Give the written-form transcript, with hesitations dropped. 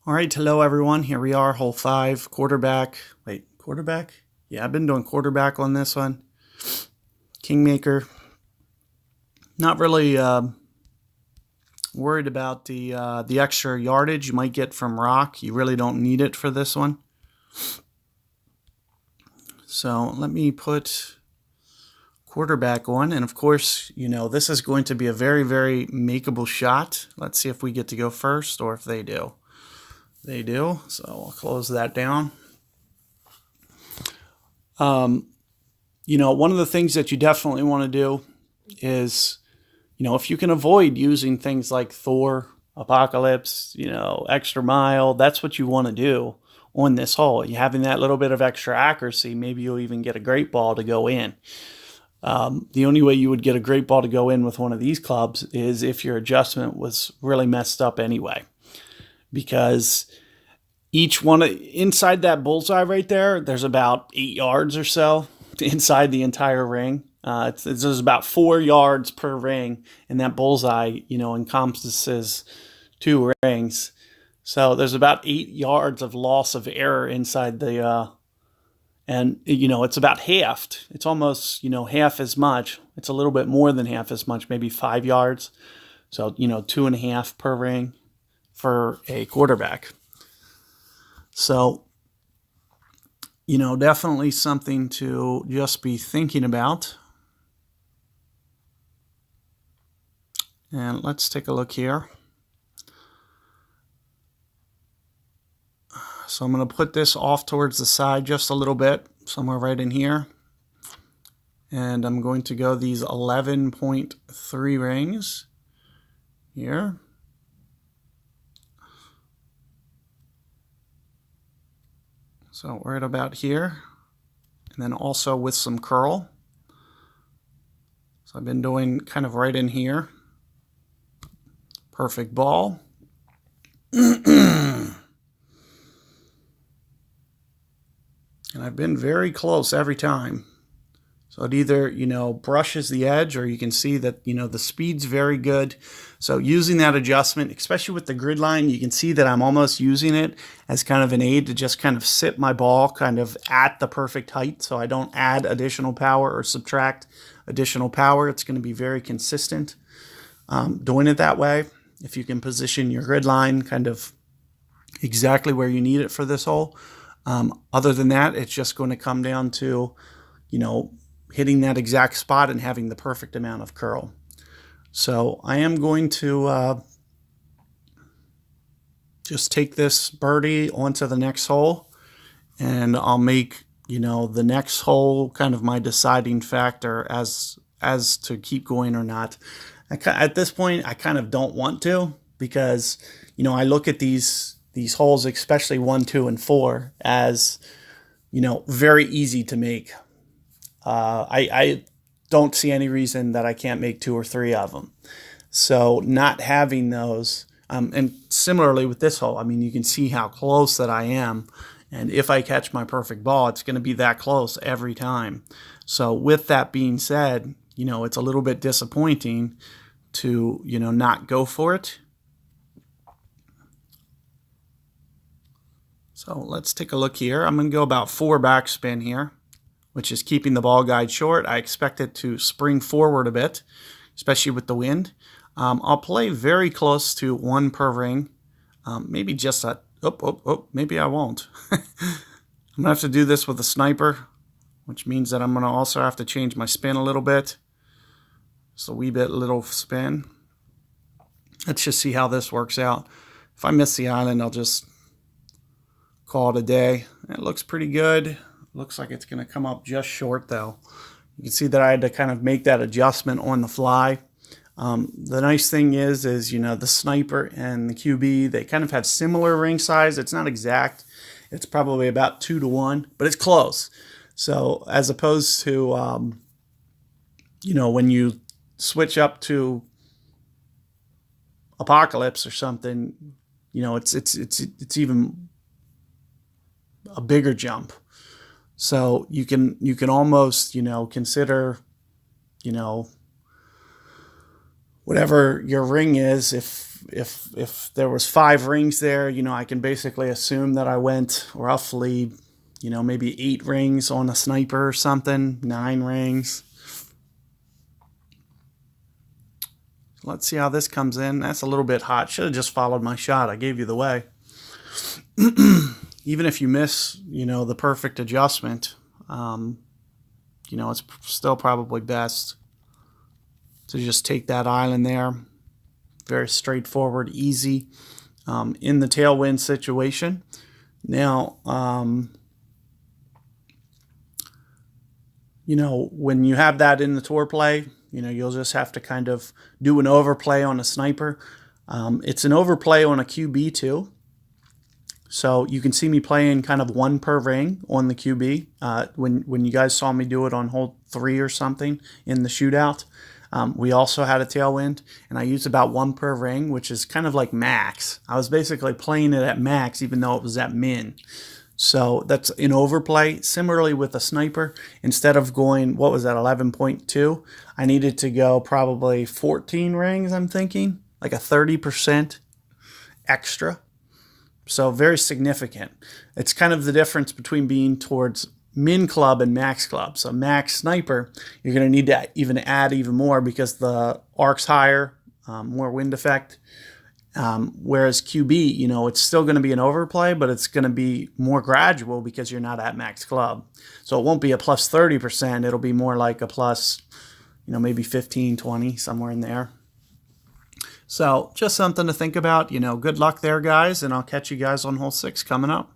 All right, hello everyone. Here we are, hole 5, quarterback. Wait, quarterback? Yeah, I've been doing quarterback on this one. Kingmaker. Not really worried about the extra yardage you might get from rock. You really don't need it for this one. So let me put quarterback on, and of course, this is going to be a very, very makeable shot. Let's see if we get to go first or if they do. They do, so I'll close that down. One of the things that you definitely want to do is, if you can avoid using things like Thor, Apocalypse, Extra Mile, that's what you want to do on this hole. You having that little bit of extra accuracy, maybe you'll even get a great ball to go in. The only way you would get a great ball to go in with one of these clubs is if your adjustment was really messed up anyway. Because each one, inside that bullseye right there, there's about 8 yards or so inside the entire ring. There's about 4 yards per ring, and that bullseye, encompasses 2 rings. So there's about 8 yards of loss of error inside the, and it's about halved. It's almost, half as much. It's a little bit more than half as much, maybe 5 yards. So, 2.5 per ring for a quarterback. So, definitely something to just be thinking about. And let's take a look here. So I'm going to put this off towards the side just a little bit, somewhere right in here. And I'm going to go these 11.3 rings here. So we're at about here. And then also with some curl. So I've been doing kind of right in here. Perfect ball. And I've been very close every time. So it either, brushes the edge, or you can see that, the speed's very good. So using that adjustment, especially with the grid line, you can see that I'm almost using it as kind of an aid to just kind of sit my ball kind of at the perfect height, so I don't add additional power or subtract additional power. It's going to be very consistent doing it that way. If you can position your grid line kind of exactly where you need it for this hole. Other than that, it's just going to come down to, hitting that exact spot and having the perfect amount of curl. So I am going to just take this birdie onto the next hole, and I'll make, the next hole kind of my deciding factor as to keep going or not. At this point, I kind of don't want to, because, I look at these holes, especially 1, 2, and 4, as, very easy to make. I don't see any reason that I can't make 2 or 3 of them. So not having those, and similarly with this hole, you can see how close that I am. And if I catch my perfect ball, it's going to be that close every time. So with that being said, it's a little bit disappointing to, not go for it. So let's take a look here. I'm going to go about 4 backspin here, which is keeping the ball guide short. I expect it to spring forward a bit, especially with the wind. I'll play very close to 1 per ring. Maybe just a, maybe I won't. I'm going to have to do this with a sniper, which means that I'm going to also have to change my spin a little bit. Just a wee bit little spin. Let's just see how this works out. If I miss the island, I'll just call it a day. It looks pretty good. Looks like it's going to come up just short, though. You can see that I had to kind of make that adjustment on the fly. The nice thing is the sniper and the QB, they kind of have similar ring size. It's not exact. It's probably about 2 to 1, but it's close. So as opposed to, when you switch up to Apocalypse or something, it's even a bigger jump. So you can almost, consider, whatever your ring is, if there was 5 rings there, you know, I can basically assume that I went roughly, you know, maybe 8 rings on a sniper or something, 9 rings. Let's see how this comes in. That's a little bit hot. Should have just followed my shot. I gave you the way. Even if you miss, you know, the perfect adjustment, you know, it's still probably best to just take that island there. Very straightforward, easy in the tailwind situation. Now, you know, when you have that in the tour play, you know, you'll just have to kind of do an overplay on a sniper. It's an overplay on a QB too. So you can see me playing kind of 1 per ring on the QB. When you guys saw me do it on hole 3 or something in the shootout, we also had a tailwind, and I used about 1 per ring, which is kind of like max. I was basically playing it at max, even though it was at min. So that's an overplay. Similarly with a sniper, instead of going, what was that, 11.2, I needed to go probably 14 rings, I'm thinking, like a 30% extra. So very significant. It's kind of the difference between being towards min club and max club. So max sniper, you're going to need to even add even more because the arc's higher, more wind effect. Whereas QB, you know, it's still going to be an overplay, but it's going to be more gradual because you're not at max club. So it won't be a plus 30%. It'll be more like a plus, you know, maybe 15, 20, somewhere in there. So just something to think about. You know, good luck there, guys, and I'll catch you guys on hole 6 coming up.